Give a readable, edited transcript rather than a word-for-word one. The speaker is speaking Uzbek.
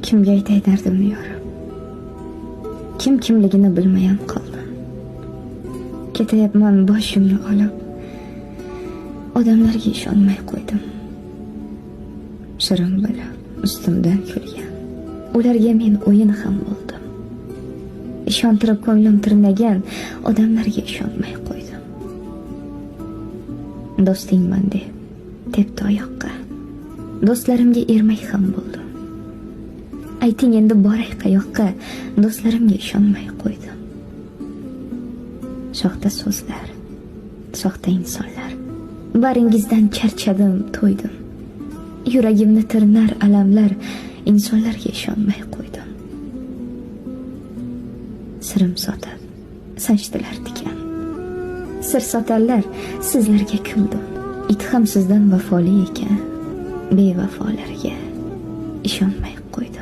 Kimga aytay dardimni yorim? Kim kimligini bilmayam qoldim. Ketayapman boshimni olib, odamlarga ishonmay qo'ydim. Shirin bilib ustimdan kulgan, ularga men o'yin ham bo'ldim. Ishontirib ko'nglim tirnagan odamlarga ishonmay qo'ydim. Do'stingman deb tepdi oyoqqa, do'stlarimga ermak ham bo'ldim. Ayting endi boray qayoqqa, do'stlarimga ishonmay qo'ydim. Soxta so'zlar, soxta insonlar, baringizdan charchadim, to'ydim. Yuragimni tirnar alamlar, insonlarga ishonmay qo'ydim. Sirim sotib sanchdilar tikan, sir sotarlar, sizlarga kuldim. It ham sizdan vafoli ekan, bevafolarga ishonmay qo'ydim.